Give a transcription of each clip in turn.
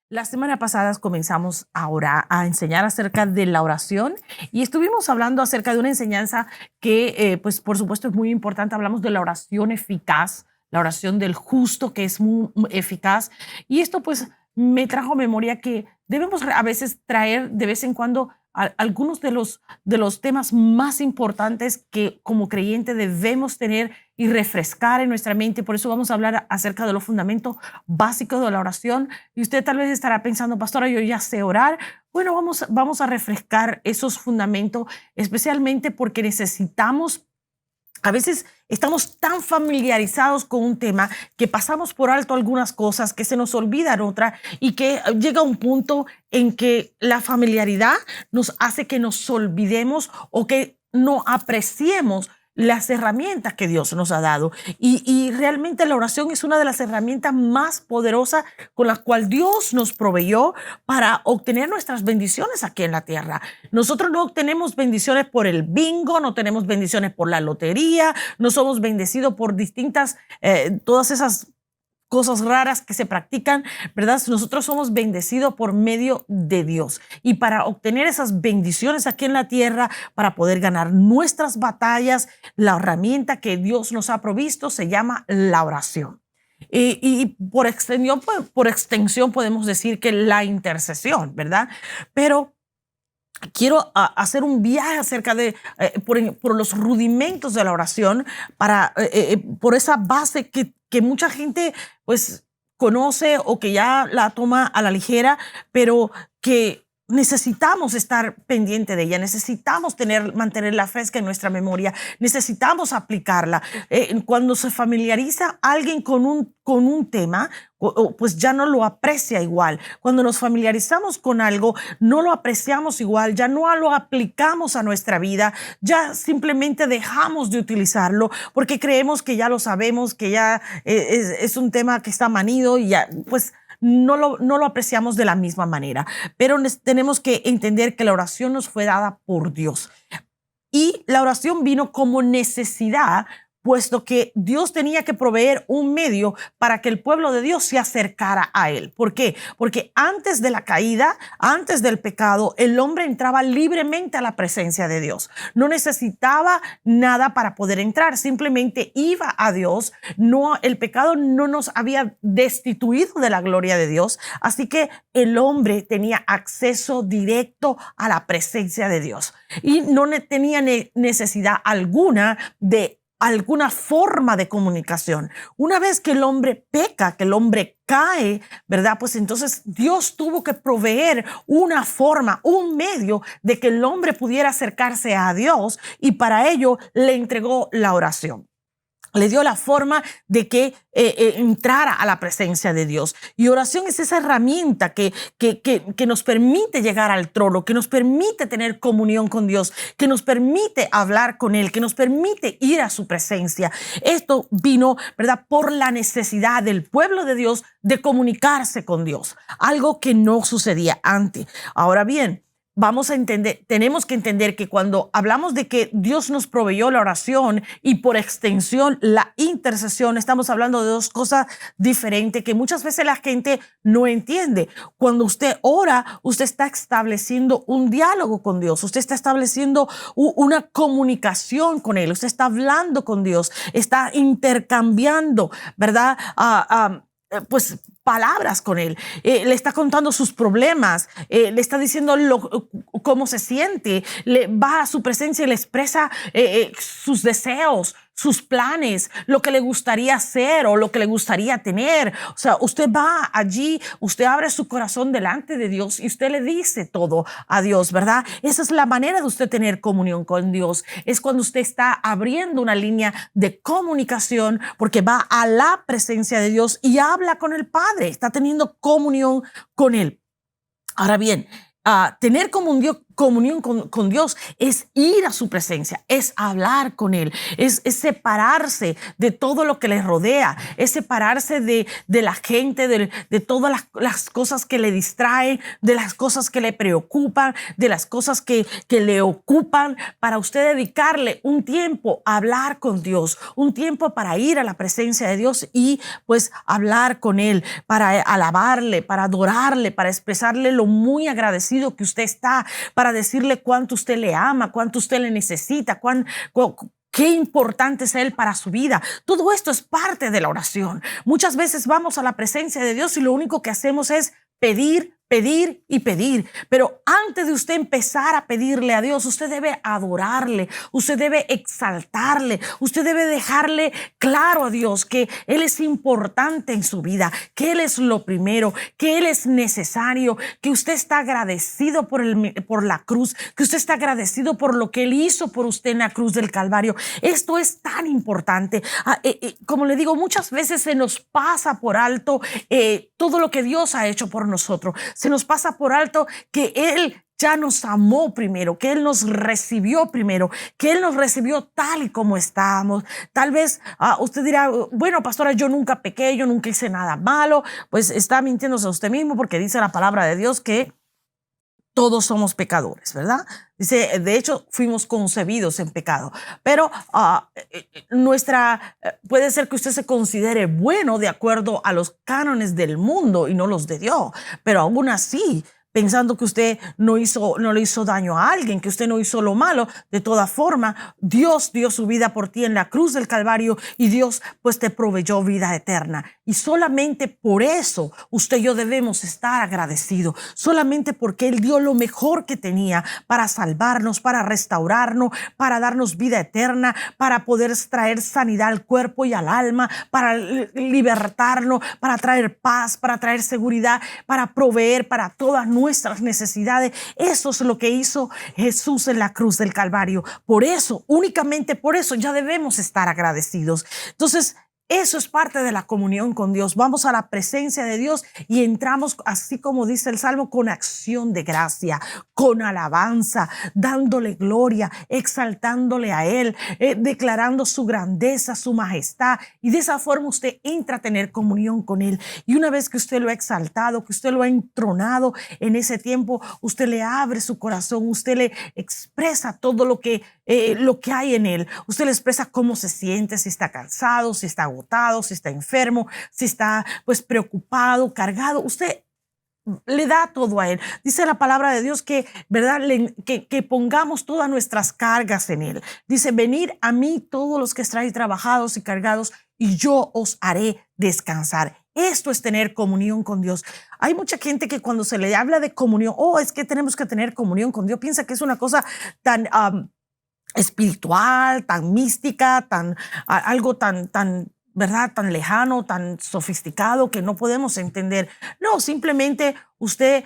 La semana pasada comenzamos ahora a enseñar acerca de la oración y estuvimos hablando acerca de una enseñanza que, pues, por supuesto, es muy importante. Hablamos de la oración eficaz, la oración del justo, que es muy eficaz. Y esto, pues, me trajo a memoria que debemos a veces traer de vez en cuando algunos de los temas más importantes que como creyente debemos tener y refrescar en nuestra mente. Por eso vamos a hablar acerca de los fundamentos básicos de la oración. Y usted tal vez estará pensando, pastora, yo ya sé orar. Bueno, vamos a refrescar esos fundamentos, especialmente porque necesitamos. A veces estamos tan familiarizados con un tema que pasamos por alto algunas cosas, que se nos olvidan otras y que llega un punto en que la familiaridad nos hace que nos olvidemos o que no apreciemos las herramientas que Dios nos ha dado. Y realmente la oración es una de las herramientas más poderosas con las cuales Dios nos proveyó para obtener nuestras bendiciones aquí en la tierra. Nosotros no obtenemos bendiciones por el bingo, no tenemos bendiciones por la lotería, no somos bendecidos por distintas, todas esas cosas raras que se practican, ¿verdad? Nosotros somos bendecidos por medio de Dios. Y para obtener esas bendiciones aquí en la tierra, para poder ganar nuestras batallas, la herramienta que Dios nos ha provisto se llama la oración. Y por extensión podemos decir que la intercesión, ¿verdad? Pero quiero hacer un viaje acerca de por los rudimentos de la oración por esa base que mucha gente pues conoce o que ya la toma a la ligera, pero que necesitamos estar pendiente de ella, necesitamos mantenerla fresca en nuestra memoria, necesitamos aplicarla. Cuando se familiariza alguien con un tema, pues ya no lo aprecia igual. Cuando nos familiarizamos con algo, no lo apreciamos igual, ya no lo aplicamos a nuestra vida, ya simplemente dejamos de utilizarlo porque creemos que ya lo sabemos, que ya es un tema que está manido y ya, pues no lo apreciamos de la misma manera. Pero tenemos que entender que la oración nos fue dada por Dios. Y la oración vino como necesidad, puesto que Dios tenía que proveer un medio para que el pueblo de Dios se acercara a Él. ¿Por qué? Porque antes de la caída, antes del pecado, el hombre entraba libremente a la presencia de Dios. No necesitaba nada para poder entrar, simplemente iba a Dios. No, el pecado no nos había destituido de la gloria de Dios, así que el hombre tenía acceso directo a la presencia de Dios y no tenía necesidad alguna de alguna forma de comunicación. Una vez que el hombre peca, que el hombre cae, ¿verdad? Pues entonces Dios tuvo que proveer una forma, un medio de que el hombre pudiera acercarse a Dios, y para ello le entregó la oración. Le dio la forma de que entrara a la presencia de Dios. Y oración es esa herramienta que nos permite llegar al trono, que nos permite tener comunión con Dios, que nos permite hablar con Él, que nos permite ir a su presencia. Esto vino, ¿verdad?, por la necesidad del pueblo de Dios de comunicarse con Dios, algo que no sucedía antes. Ahora bien, tenemos que entender que cuando hablamos de que Dios nos proveyó la oración y por extensión la intercesión, estamos hablando de dos cosas diferentes que muchas veces la gente no entiende. Cuando usted ora, usted está estableciendo un diálogo con Dios, usted está estableciendo una comunicación con Él, usted está hablando con Dios, está intercambiando, ¿verdad? Pues palabras con Él, le está contando sus problemas, le está diciendo cómo se siente, le va a su presencia y le expresa sus deseos, sus planes, lo que le gustaría hacer o lo que le gustaría tener. O sea, usted va allí, usted abre su corazón delante de Dios y usted le dice todo a Dios, ¿verdad? Esa es la manera de usted tener comunión con Dios. Es cuando usted está abriendo una línea de comunicación porque va a la presencia de Dios y habla con el Padre, está teniendo comunión con Él. Ahora bien, tener comunión con Dios es ir a su presencia, es hablar con Él, es separarse de todo lo que le rodea, es separarse de la gente, de todas las cosas que le distraen, de las cosas que le preocupan, de las cosas que le ocupan, para usted dedicarle un tiempo a hablar con Dios, un tiempo para ir a la presencia de Dios y pues hablar con Él, para alabarle, para adorarle, para expresarle lo muy agradecido que usted está, para decirle cuánto usted le ama, cuánto usted le necesita, qué importante es Él para su vida. Todo esto es parte de la oración. Muchas veces vamos a la presencia de Dios y lo único que hacemos es pedir, pedir y pedir. Pero antes de usted empezar a pedirle a Dios, usted debe adorarle, usted debe exaltarle, usted debe dejarle claro a Dios que Él es importante en su vida, que Él es lo primero, que Él es necesario, que usted está agradecido por la cruz, que usted está agradecido por lo que Él hizo por usted en la cruz del Calvario. Esto es tan importante. Como le digo, muchas veces se nos pasa por alto todo lo que Dios ha hecho por nosotros. Se nos pasa por alto que Él ya nos amó primero, que Él nos recibió primero, que Él nos recibió tal y como estábamos. Tal vez usted dirá, bueno, pastora, yo nunca pequé, yo nunca hice nada malo. Pues está mintiéndose a usted mismo, porque dice la palabra de Dios que todos somos pecadores, ¿verdad? Dice, de hecho, fuimos concebidos en pecado. Pero puede ser que usted se considere bueno de acuerdo a los cánones del mundo y no los de Dios. Pero aún así, pensando que usted no le hizo daño a alguien, que usted no hizo lo malo, de toda forma, Dios dio su vida por ti en la cruz del Calvario y Dios pues te proveyó vida eterna. Y solamente por eso usted y yo debemos estar agradecidos, solamente porque Él dio lo mejor que tenía para salvarnos, para restaurarnos, para darnos vida eterna, para poder traer sanidad al cuerpo y al alma, para libertarnos, para traer paz, para traer seguridad, para proveer para todas nuestras necesidades. Eso es lo que hizo Jesús en la cruz del Calvario. Por eso, únicamente por eso, ya debemos estar agradecidos. Entonces, eso es parte de la comunión con Dios. Vamos a la presencia de Dios y entramos, así como dice el Salmo, con acción de gracia, con alabanza, dándole gloria, exaltándole a Él, declarando su grandeza, su majestad. Y de esa forma usted entra a tener comunión con Él. Y una vez que usted lo ha exaltado, que usted lo ha entronado en ese tiempo, usted le abre su corazón, usted le expresa todo lo que hay en Él. Usted le expresa cómo se siente, si está cansado, si está agotado, si está enfermo, si está pues preocupado, cargado. Usted le da todo a Él. Dice la palabra de Dios que, ¿verdad? Que pongamos todas nuestras cargas en Él. Dice, venid a mí todos los que estáis trabajados y cargados y yo os haré descansar. Esto es tener comunión con Dios. Hay mucha gente que cuando se le habla de comunión, es que tenemos que tener comunión con Dios, piensa que es una cosa tan espiritual, tan mística, algo tan, ¿verdad? Tan lejano, tan sofisticado que no podemos entender. No, simplemente usted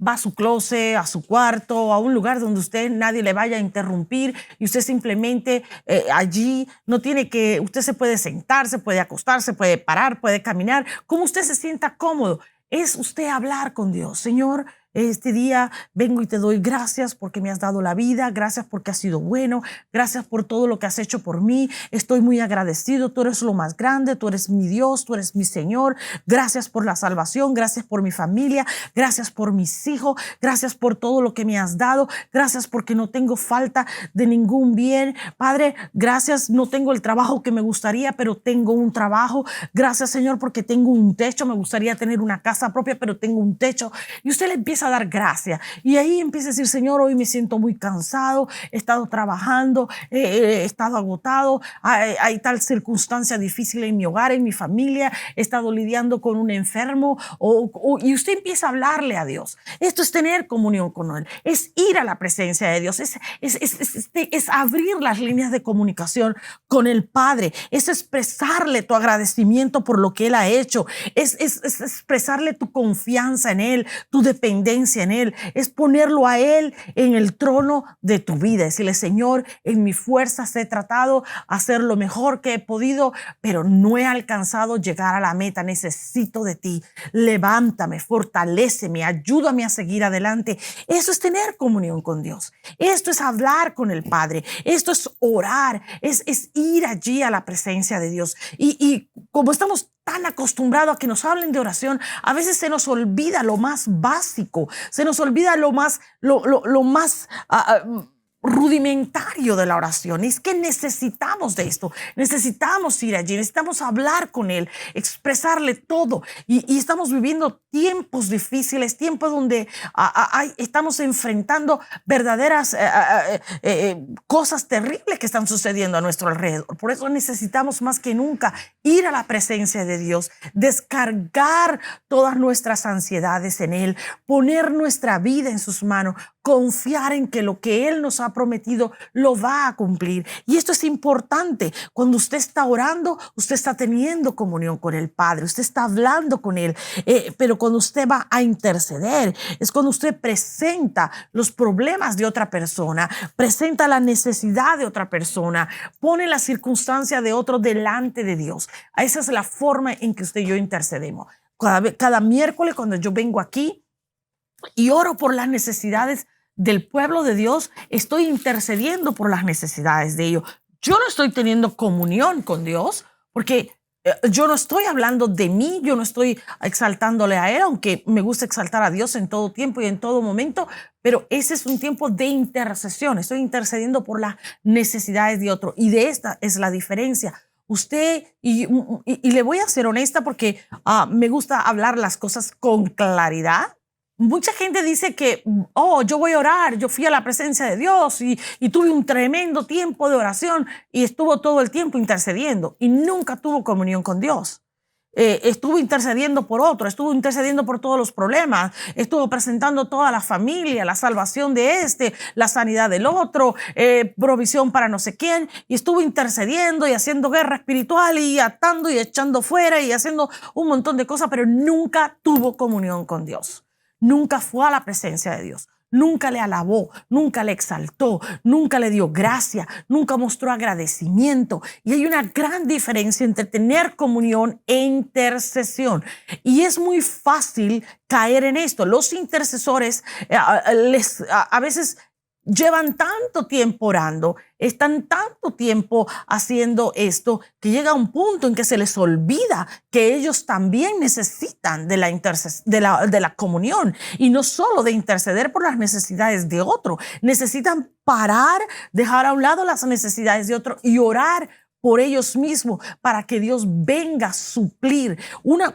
va a su closet, a su cuarto, a un lugar donde nadie le vaya a interrumpir y usted simplemente allí usted se puede sentar, se puede acostar, se puede parar, puede caminar, como usted se sienta cómodo. Es usted hablar con Dios. Señor, este día vengo y te doy gracias porque me has dado la vida, gracias porque has sido bueno, gracias por todo lo que has hecho por mí, estoy muy agradecido, tú eres lo más grande, tú eres mi Dios, tú eres mi Señor, gracias por la salvación, gracias por mi familia, gracias por mis hijos, gracias por todo lo que me has dado, gracias porque no tengo falta de ningún bien, Padre, gracias, no tengo el trabajo que me gustaría, pero tengo un trabajo, gracias Señor porque tengo un techo, me gustaría tener una casa propia, pero tengo un techo, y usted le empieza a dar gracias. Y ahí empieza a decir, Señor, hoy me siento muy cansado, he estado trabajando, he estado agotado, hay tal circunstancia difícil en mi hogar, en mi familia, he estado lidiando con un enfermo, y usted empieza a hablarle a Dios. Esto es tener comunión con Él, es ir a la presencia de Dios, es abrir las líneas de comunicación con el Padre, es expresarle tu agradecimiento por lo que Él ha hecho, es expresarle tu confianza en Él, tu dependencia presencia en Él, es ponerlo a Él en el trono de tu vida. Decirle, Señor, en mis fuerzas he tratado de hacer lo mejor que he podido, pero no he alcanzado llegar a la meta. Necesito de ti. Levántame, fortaléceme, ayúdame a seguir adelante. Eso es tener comunión con Dios. Esto es hablar con el Padre. Esto es orar, es ir allí a la presencia de Dios. Y como estamos tan acostumbrados a que nos hablen de oración, a veces se nos olvida lo más básico, se nos olvida lo más rudimentario de la oración. Es que necesitamos de esto, necesitamos ir allí, necesitamos hablar con Él, expresarle todo. Y estamos viviendo tiempos difíciles, tiempos donde estamos enfrentando verdaderas cosas terribles que están sucediendo a nuestro alrededor. Por eso necesitamos más que nunca ir a la presencia de Dios, descargar todas nuestras ansiedades en Él, poner nuestra vida en sus manos, confiar en que lo que Él nos ha prometido lo va a cumplir. Y esto es importante. Cuando usted está orando, usted está teniendo comunión con el Padre, usted está hablando con Él. Pero cuando usted va a interceder, es cuando usted presenta los problemas de otra persona, presenta la necesidad de otra persona, pone la circunstancia de otro delante de Dios. Esa es la forma en que usted y yo intercedemos. Cada miércoles cuando yo vengo aquí y oro por las necesidades del pueblo de Dios, estoy intercediendo por las necesidades de ellos. Yo no estoy teniendo comunión con Dios porque yo no estoy hablando de mí, yo no estoy exaltándole a Él, aunque me gusta exaltar a Dios en todo tiempo y en todo momento, pero ese es un tiempo de intercesión. Estoy intercediendo por las necesidades de otro, y de esta es la diferencia. Usted, y le voy a ser honesta porque me gusta hablar las cosas con claridad. Mucha gente dice que, yo voy a orar, yo fui a la presencia de Dios y tuve un tremendo tiempo de oración y estuvo todo el tiempo intercediendo y nunca tuvo comunión con Dios. Estuvo intercediendo por otro, estuvo intercediendo por todos los problemas, estuvo presentando toda la familia, la salvación de la sanidad del otro, provisión para no sé quién, y estuvo intercediendo y haciendo guerra espiritual y atando y echando fuera y haciendo un montón de cosas, pero nunca tuvo comunión con Dios. Nunca fue a la presencia de Dios, nunca le alabó, nunca le exaltó, nunca le dio gracia, nunca mostró agradecimiento. Y hay una gran diferencia entre tener comunión e intercesión. Y es muy fácil caer en esto. Los intercesores a veces llevan tanto tiempo orando, están tanto tiempo haciendo esto, que llega un punto en que se les olvida que ellos también necesitan de la comunión, y no solo de interceder por las necesidades de otro. Necesitan parar, dejar a un lado las necesidades de otro y orar por ellos mismos para que Dios venga a suplir.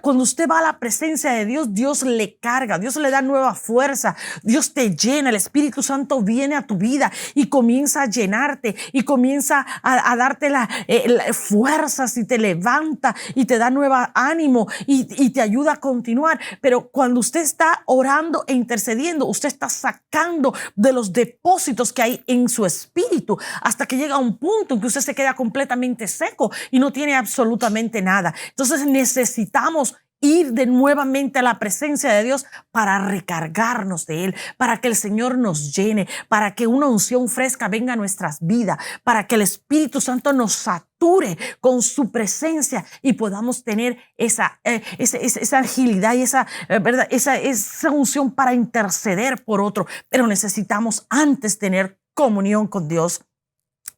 Cuando usted va a la presencia de Dios, Dios le carga, Dios le da nueva fuerza, Dios te llena, el Espíritu Santo viene a tu vida y comienza a llenarte y comienza a darte las fuerzas y te levanta y te da nuevo ánimo y te ayuda a continuar. Pero cuando usted está orando e intercediendo, usted está sacando de los depósitos que hay en su espíritu hasta que llega a un punto en que usted se queda completamente seco y no tiene absolutamente nada. Entonces necesitamos ir nuevamente a la presencia de Dios para recargarnos de Él, para que el Señor nos llene, para que una unción fresca venga a nuestras vidas, para que el Espíritu Santo nos sature con su presencia y podamos tener esa agilidad y esa unción para interceder por otro. Pero necesitamos antes tener comunión con Dios,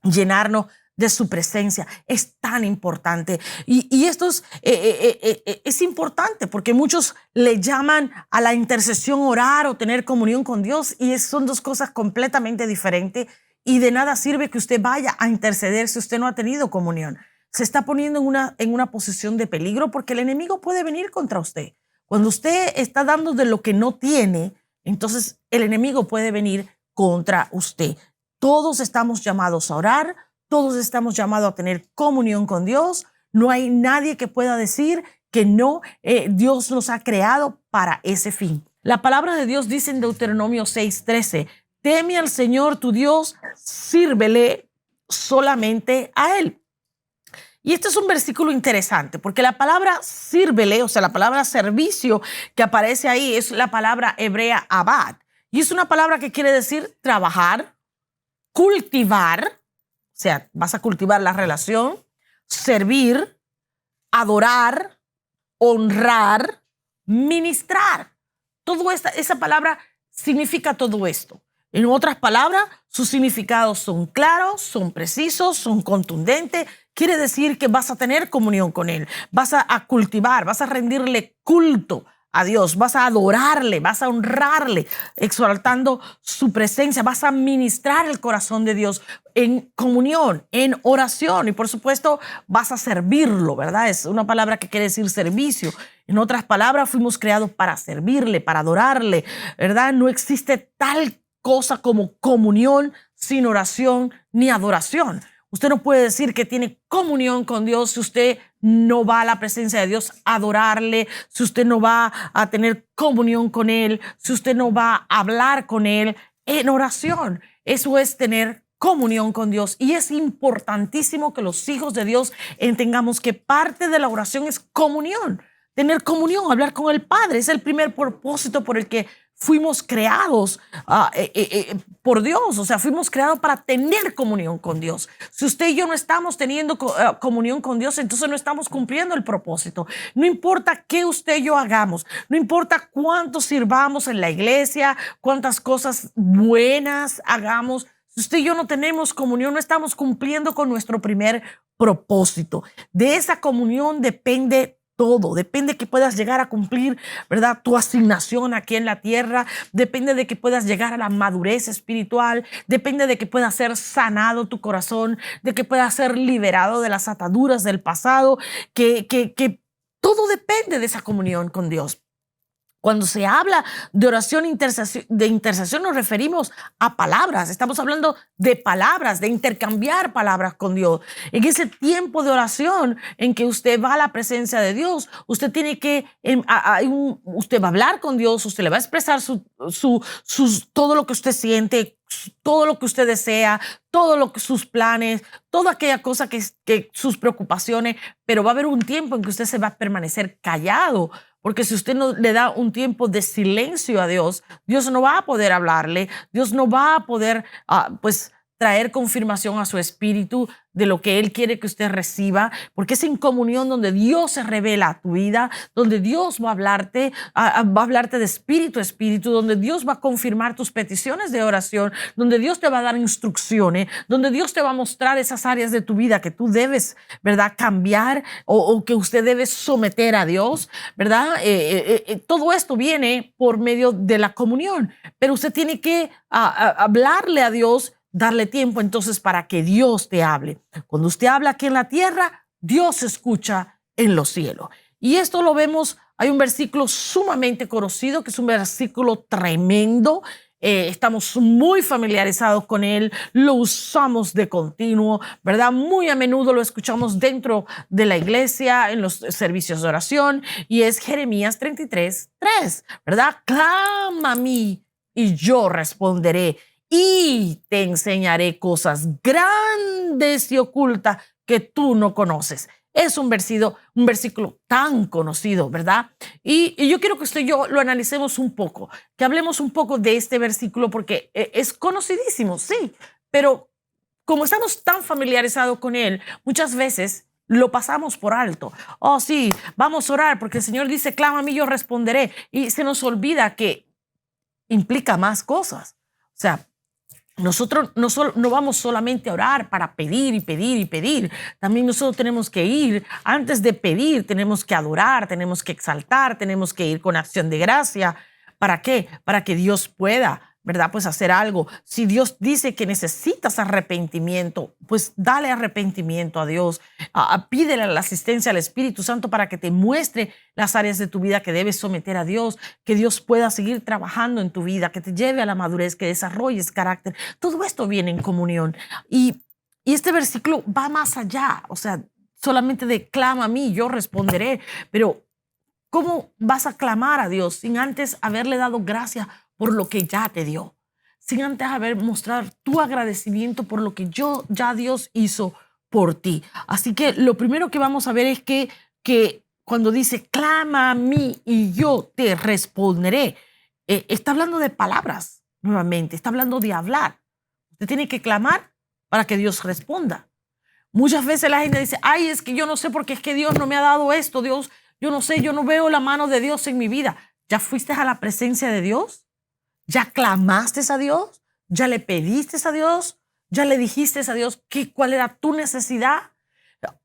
llenarnos de su presencia. Es tan importante. Y esto es importante porque muchos le llaman a la intercesión orar o tener comunión con Dios, y son dos cosas completamente diferentes, y de nada sirve que usted vaya a interceder si usted no ha tenido comunión. Se está poniendo en una posición de peligro porque el enemigo puede venir contra usted. Cuando usted está dando de lo que no tiene, entonces el enemigo puede venir contra usted. Todos estamos llamados a orar, todos estamos llamados a tener comunión con Dios. No hay nadie que pueda decir que no. Dios nos ha creado para ese fin. La palabra de Dios dice en Deuteronomio 6:13, teme al Señor tu Dios, sírvele solamente a Él. Y este es un versículo interesante porque la palabra sírvele, o sea, la palabra servicio que aparece ahí es la palabra hebrea abad. Y es una palabra que quiere decir trabajar, cultivar, o sea, vas a cultivar la relación, servir, adorar, honrar, ministrar. Esa palabra significa todo esto. En otras palabras, sus significados son claros, son precisos, son contundentes. Quiere decir que vas a tener comunión con Él, vas a cultivar, vas a rendirle culto a Dios, vas a adorarle, vas a honrarle, exaltando su presencia, vas a ministrar el corazón de Dios en comunión, en oración y por supuesto vas a servirlo, ¿verdad? Es una palabra que quiere decir servicio. En otras palabras, fuimos creados para servirle, para adorarle, ¿verdad? No existe tal cosa como comunión sin oración ni adoración. Usted no puede decir que tiene comunión con Dios si usted no va a la presencia de Dios a adorarle, si usted no va a tener comunión con Él, si usted no va a hablar con Él en oración. Eso es tener comunión con Dios. Y es importantísimo que los hijos de Dios entendamos que parte de la oración es comunión. Tener comunión, hablar con el Padre, es el primer propósito por el que fuimos creados por Dios, o sea, fuimos creados para tener comunión con Dios. Si usted y yo no estamos teniendo comunión con Dios, entonces no estamos cumpliendo el propósito. No importa qué usted y yo hagamos, no importa cuánto sirvamos en la iglesia, cuántas cosas buenas hagamos, si usted y yo no tenemos comunión, no estamos cumpliendo con nuestro primer propósito. De esa comunión depende todo, depende que puedas llegar a cumplir, ¿verdad? Tu asignación aquí en la tierra, depende de que puedas llegar a la madurez espiritual, depende de que pueda ser sanado tu corazón, de que puedas ser liberado de las ataduras del pasado, que todo depende de esa comunión con Dios. Cuando se habla de oración de intercesión nos referimos a palabras. Estamos hablando de palabras, de intercambiar palabras con Dios. En ese tiempo de oración en que usted va a la presencia de Dios, usted tiene que, usted va a hablar con Dios, usted le va a expresar todo lo que usted siente, todo lo que usted desea, sus planes, toda aquella cosa que sus preocupaciones, pero va a haber un tiempo en que usted se va a permanecer callado. Porque si usted no le da un tiempo de silencio a Dios, Dios no va a poder hablarle, Dios no va a poder traer confirmación a su espíritu de lo que Él quiere que usted reciba, porque es en comunión donde Dios se revela a tu vida, donde Dios va a hablarte de espíritu a espíritu, donde Dios va a confirmar tus peticiones de oración, donde Dios te va a dar instrucciones, donde Dios te va a mostrar esas áreas de tu vida que tú debes, ¿verdad?, cambiar o que usted debe someter a Dios, ¿verdad? Todo esto viene por medio de la comunión, pero usted tiene que hablarle a Dios, darle tiempo entonces para que Dios te hable. Cuando usted habla aquí en la tierra, Dios escucha en los cielos. Y esto lo vemos, hay un versículo sumamente conocido, que es un versículo tremendo. Estamos muy familiarizados con él, lo usamos de continuo, ¿verdad? Muy a menudo lo escuchamos dentro de la iglesia, en los servicios de oración, y es Jeremías 33:3, ¿verdad? Clama a mí y yo responderé y te enseñaré cosas grandes y ocultas que tú no conoces. Es un versículo tan conocido, ¿verdad? Y yo quiero que usted y yo lo analicemos un poco, que hablemos un poco de este versículo porque es conocidísimo, sí, pero como estamos tan familiarizados con él, muchas veces lo pasamos por alto. Oh, sí, vamos a orar porque el Señor dice, clama a mí, yo responderé. Y se nos olvida que implica más cosas. O sea, nosotros no vamos solamente a orar para pedir y pedir y pedir. También nosotros tenemos que ir, antes de pedir, tenemos que adorar, tenemos que exaltar, tenemos que ir con acción de gracia. ¿Para qué? Para que Dios pueda, ¿verdad?, pues hacer algo. Si Dios dice que necesitas arrepentimiento, pues dale arrepentimiento a Dios. Pídele la asistencia al Espíritu Santo para que te muestre las áreas de tu vida que debes someter a Dios, que Dios pueda seguir trabajando en tu vida, que te lleve a la madurez, que desarrolles carácter. Todo esto viene en comunión. Y este versículo va más allá, o sea, solamente de clama a mí, yo responderé. Pero ¿cómo vas a clamar a Dios sin antes haberle dado gracias por lo que ya te dio? Sin antes haber mostrado tu agradecimiento por lo que ya Dios hizo por ti. Así que lo primero que vamos a ver es que cuando dice, clama a mí y yo te responderé, está hablando de palabras nuevamente, está hablando de hablar. Usted tiene que clamar para que Dios responda. Muchas veces la gente dice, ay, es que yo no sé por qué es que Dios no me ha dado esto, Dios, yo no sé, yo no veo la mano de Dios en mi vida. ¿Ya fuiste a la presencia de Dios? ¿Ya clamaste a Dios? ¿Ya le pediste a Dios? ¿Ya le dijiste a Dios cuál era tu necesidad?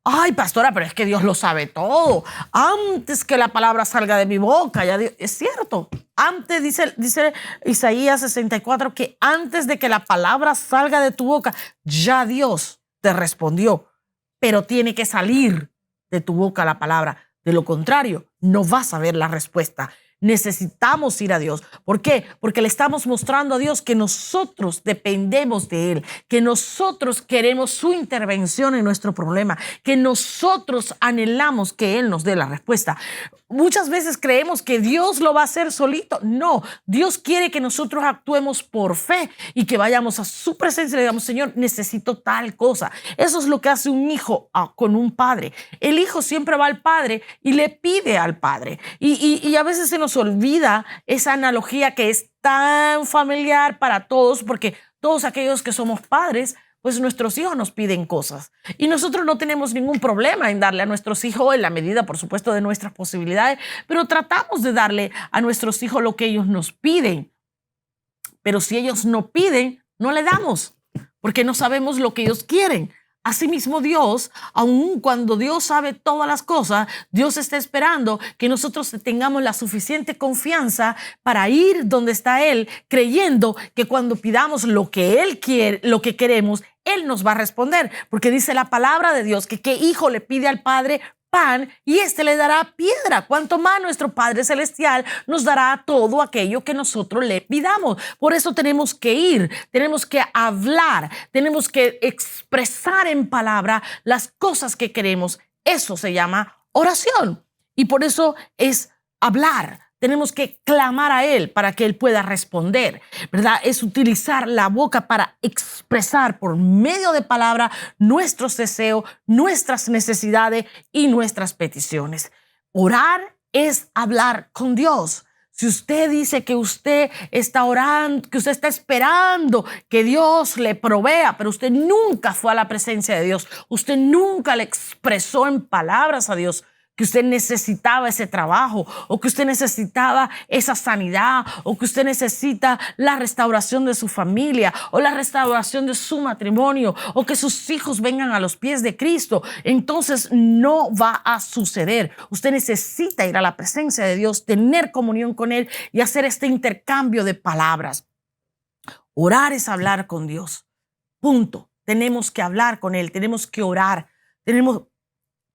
Ay, pastora, pero es que Dios lo sabe todo. Antes que la palabra salga de mi boca, ya Dios, es cierto. Antes, dice Isaías 64, que antes de que la palabra salga de tu boca, ya Dios te respondió. Pero tiene que salir de tu boca la palabra. De lo contrario, no vas a ver la respuesta. Necesitamos ir a Dios. ¿Por qué? Porque le estamos mostrando a Dios que nosotros dependemos de Él, que nosotros queremos su intervención en nuestro problema, que nosotros anhelamos que Él nos dé la respuesta. Muchas veces creemos que Dios lo va a hacer solito. No, Dios quiere que nosotros actuemos por fe y que vayamos a su presencia y le digamos, Señor, necesito tal cosa. Eso es lo que hace un hijo con un padre. El hijo siempre va al padre y le pide al padre. Y a veces se nos olvida esa analogía que es tan familiar para todos, porque todos aquellos que somos padres, pues nuestros hijos nos piden cosas y nosotros no tenemos ningún problema en darle a nuestros hijos en la medida, por supuesto, de nuestras posibilidades, pero tratamos de darle a nuestros hijos lo que ellos nos piden. Pero si ellos no piden, no le damos, porque no sabemos lo que ellos quieren. Asimismo, Dios, aun cuando Dios sabe todas las cosas, Dios está esperando que nosotros tengamos la suficiente confianza para ir donde está Él, creyendo que cuando pidamos lo que Él quiere, lo que queremos, Él nos va a responder. Porque dice la palabra de Dios que qué hijo le pide al Padre pan y éste le dará piedra. Cuanto más nuestro Padre Celestial nos dará todo aquello que nosotros le pidamos. Por eso tenemos que ir, tenemos que hablar, tenemos que expresar en palabra las cosas que queremos. Eso se llama oración y por eso es hablar. Tenemos que clamar a Él para que Él pueda responder, ¿verdad? Es utilizar la boca para expresar por medio de palabra nuestros deseos, nuestras necesidades y nuestras peticiones. Orar es hablar con Dios. Si usted dice que usted está orando, que usted está esperando que Dios le provea, pero usted nunca fue a la presencia de Dios, usted nunca le expresó en palabras a Dios que usted necesitaba ese trabajo o que usted necesitaba esa sanidad o que usted necesita la restauración de su familia o la restauración de su matrimonio o que sus hijos vengan a los pies de Cristo, entonces no va a suceder. Usted necesita ir a la presencia de Dios, tener comunión con Él y hacer este intercambio de palabras. Orar es hablar con Dios. Punto. Tenemos que hablar con Él, tenemos que orar, tenemos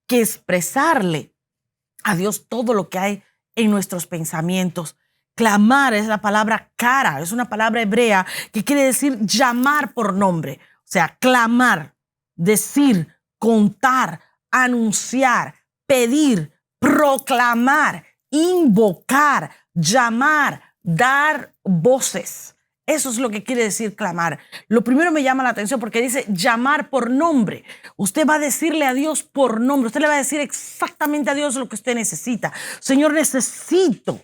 que expresarle a Dios todo lo que hay en nuestros pensamientos. Clamar es la palabra cara, es una palabra hebrea que quiere decir llamar por nombre. O sea, clamar, decir, contar, anunciar, pedir, proclamar, invocar, llamar, dar voces. Eso es lo que quiere decir clamar. Lo primero me llama la atención porque dice llamar por nombre. Usted va a decirle a Dios por nombre. Usted le va a decir exactamente a Dios lo que usted necesita. Señor, necesito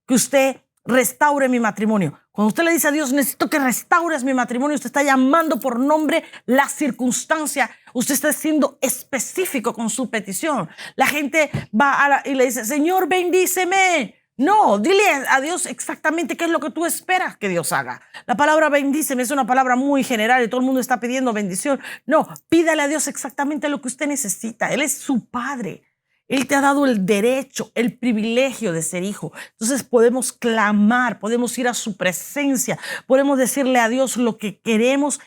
que usted restaure mi matrimonio. Cuando usted le dice a Dios, necesito que restaures mi matrimonio, usted está llamando por nombre la circunstancia. Usted está siendo específico con su petición. La gente va y le dice, Señor, bendíceme. No, dile a Dios exactamente qué es lo que tú esperas que Dios haga. La palabra bendíceme es una palabra muy general y todo el mundo está pidiendo bendición. No, pídale a Dios exactamente lo que usted necesita. Él es su Padre. Él te ha dado el derecho, el privilegio de ser hijo. Entonces podemos clamar, podemos ir a su presencia, podemos decirle a Dios lo que queremos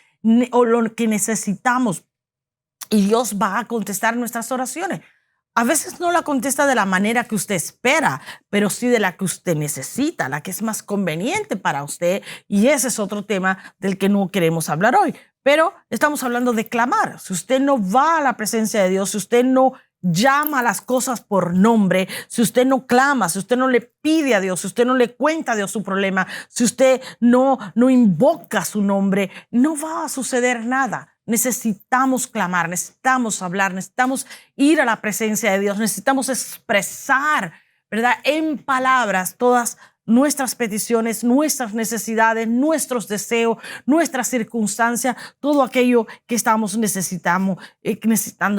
o lo que necesitamos. Y Dios va a contestar nuestras oraciones. A veces no la contesta de la manera que usted espera, pero sí de la que usted necesita, la que es más conveniente para usted. Y ese es otro tema del que no queremos hablar hoy. Pero estamos hablando de clamar. Si usted no va a la presencia de Dios, si usted no llama las cosas por nombre, si usted no clama, si usted no le pide a Dios, si usted no le cuenta a Dios su problema, si usted no invoca su nombre, no va a suceder nada. necesitamos clamar, necesitamos hablar, necesitamos ir a la presencia de Dios, necesitamos expresar, ¿verdad?, en palabras todas nuestras peticiones, nuestras necesidades, nuestros deseos, nuestras circunstancias, todo aquello que estamos necesitando.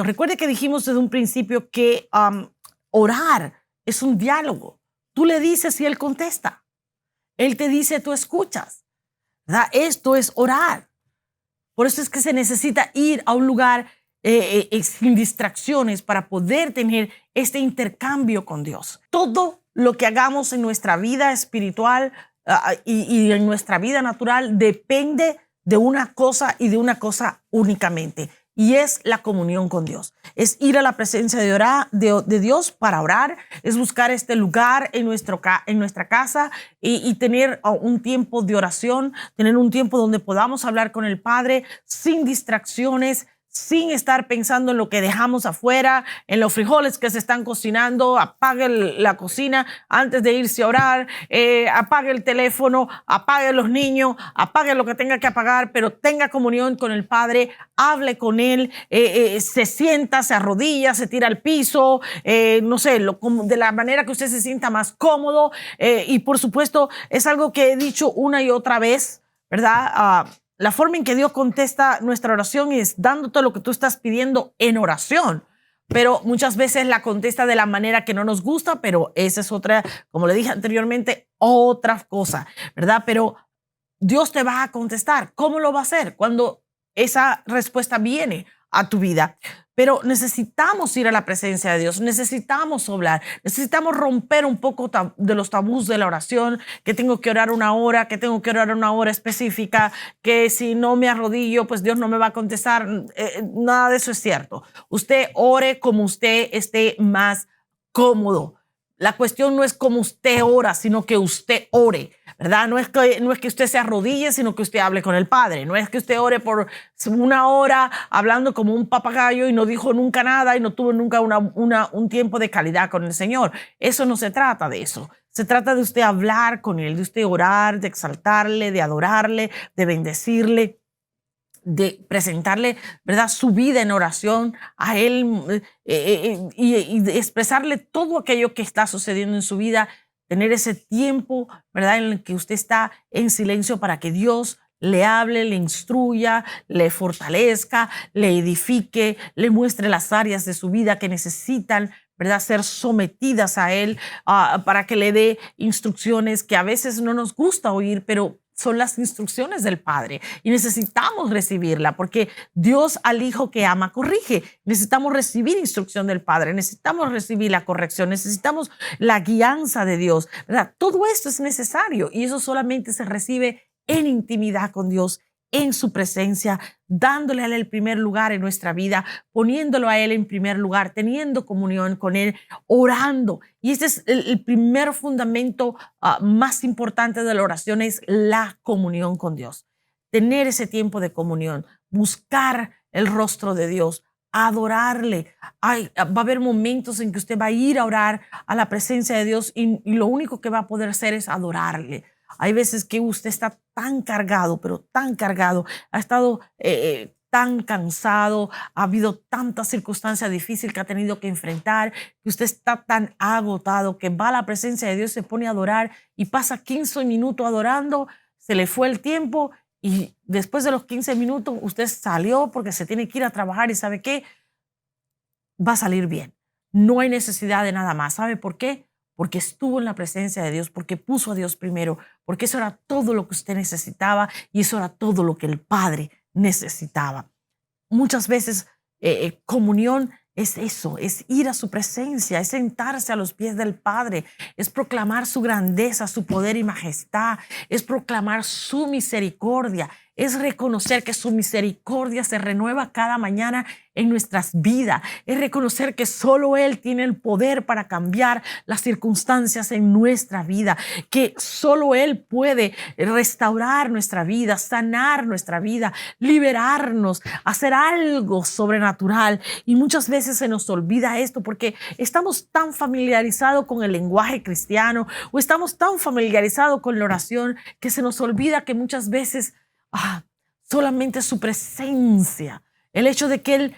Recuerde que dijimos desde un principio que orar es un diálogo. Tú le dices y Él contesta. Él te dice, tú escuchas, ¿verdad? Esto es orar. Por eso es que se necesita ir a un lugar sin distracciones para poder tener este intercambio con Dios. Todo lo que hagamos en nuestra vida espiritual y en nuestra vida natural depende de una cosa y de una cosa únicamente, y es la comunión con Dios. Es ir a la presencia de Dios para orar, es buscar este lugar en nuestra casa y tener un tiempo de oración, tener un tiempo donde podamos hablar con el Padre sin distracciones, sin estar pensando en lo que dejamos afuera, en los frijoles que se están cocinando. Apague la cocina antes de irse a orar, apague el teléfono, apague los niños, apague lo que tenga que apagar, pero tenga comunión con el Padre, hable con Él, se sienta, se arrodilla, se tira al piso, no sé, de la manera que usted se sienta más cómodo. Y por supuesto, es algo que he dicho una y otra vez, ¿verdad? La forma en que Dios contesta nuestra oración es dándote lo que tú estás pidiendo en oración, pero muchas veces la contesta de la manera que no nos gusta, pero esa es otra, como le dije anteriormente, otra cosa, ¿verdad? Pero Dios te va a contestar. ¿Cómo lo va a hacer? Cuando esa respuesta viene a tu vida. Pero necesitamos ir a la presencia de Dios, necesitamos hablar, necesitamos romper un poco de los tabús de la oración, que tengo que orar una hora, que tengo que orar una hora específica, que si no me arrodillo, pues Dios no me va a contestar. Nada de eso es cierto. Usted ore como usted esté más cómodo. La cuestión no es cómo usted ora, sino que usted ore, ¿verdad? No es que usted se arrodille, sino que usted hable con el Padre. No es que usted ore por una hora hablando como un papagayo y no dijo nunca nada y no tuvo nunca un tiempo de calidad con el Señor. Eso no se trata de eso. Se trata de usted hablar con Él, de usted orar, de exaltarle, de adorarle, de bendecirle, de presentarle, ¿verdad?, su vida en oración a Él, y de expresarle todo aquello que está sucediendo en su vida, tener ese tiempo, ¿verdad?, en el que usted está en silencio para que Dios le hable, le instruya, le fortalezca, le edifique, le muestre las áreas de su vida que necesitan, ¿verdad?, ser sometidas a Él, para que le dé instrucciones que a veces no nos gusta oír, pero son las instrucciones del Padre y necesitamos recibirla, porque Dios al Hijo que ama corrige. Necesitamos recibir instrucción del Padre, necesitamos recibir la corrección, necesitamos la guianza de Dios, ¿verdad? Todo esto es necesario y eso solamente se recibe en intimidad con Dios, en su presencia, dándole a Él el primer lugar en nuestra vida, poniéndolo a Él en primer lugar, teniendo comunión con Él, orando. Y este es el primer fundamento más importante de la oración, es la comunión con Dios. Tener ese tiempo de comunión, buscar el rostro de Dios, adorarle. Va a haber momentos en que usted va a ir a orar a la presencia de Dios y lo único que va a poder hacer es adorarle. Hay veces que usted está tan cargado, pero tan cargado, ha estado tan cansado, ha habido tanta circunstancia difícil que ha tenido que enfrentar, que usted está tan agotado que va a la presencia de Dios, se pone a adorar y pasa 15 minutos adorando, se le fue el tiempo y después de los 15 minutos usted salió porque se tiene que ir a trabajar y ¿sabe qué? Va a salir bien. No hay necesidad de nada más. ¿Sabe por qué? Porque estuvo en la presencia de Dios, porque puso a Dios primero, porque eso era todo lo que usted necesitaba y eso era todo lo que el Padre necesitaba. Muchas veces comunión es eso, es ir a su presencia, es sentarse a los pies del Padre, es proclamar su grandeza, su poder y majestad, es proclamar su misericordia, es reconocer que su misericordia se renueva cada mañana en nuestras vidas, es reconocer que solo Él tiene el poder para cambiar las circunstancias en nuestra vida, que solo Él puede restaurar nuestra vida, sanar nuestra vida, liberarnos, hacer algo sobrenatural. Y muchas veces se nos olvida esto porque estamos tan familiarizados con el lenguaje cristiano o estamos tan familiarizados con la oración que se nos olvida que muchas veces solamente su presencia, el hecho de que Él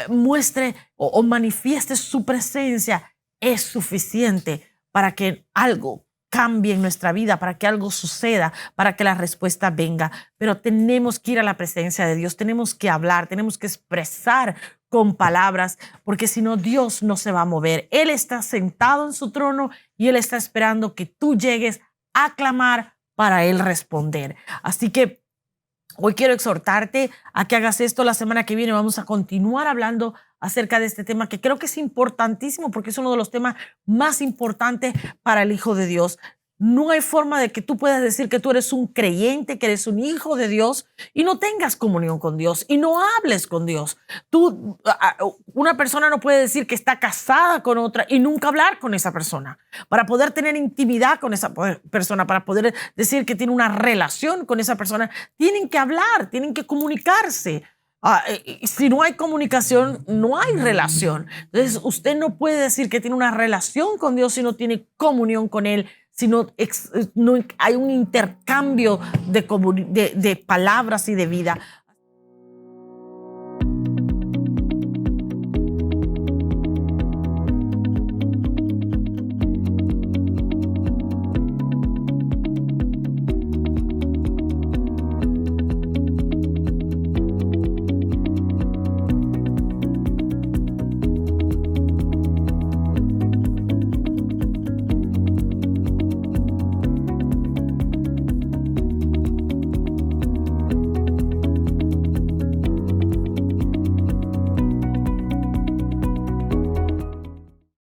muestre o manifieste su presencia es suficiente para que algo cambie en nuestra vida, para que algo suceda, para que la respuesta venga. Pero tenemos que ir a la presencia de Dios, tenemos que hablar, tenemos que expresar con palabras, porque si no, Dios no se va a mover. Él está sentado en su trono y Él está esperando que tú llegues a clamar para Él responder. Así que hoy quiero exhortarte a que hagas esto. La semana que viene vamos a continuar hablando acerca de este tema que creo que es importantísimo porque es uno de los temas más importantes para el Hijo de Dios. No hay forma de que tú puedas decir que tú eres un creyente, que eres un hijo de Dios y no tengas comunión con Dios y no hables con Dios. Una persona no puede decir que está casada con otra y nunca hablar con esa persona. Para poder tener intimidad con esa persona, para poder decir que tiene una relación con esa persona, tienen que hablar, tienen que comunicarse. Si no hay comunicación, no hay relación. Entonces, usted no puede decir que tiene una relación con Dios si no tiene comunión con Él, si no hay un intercambio de palabras y de vida.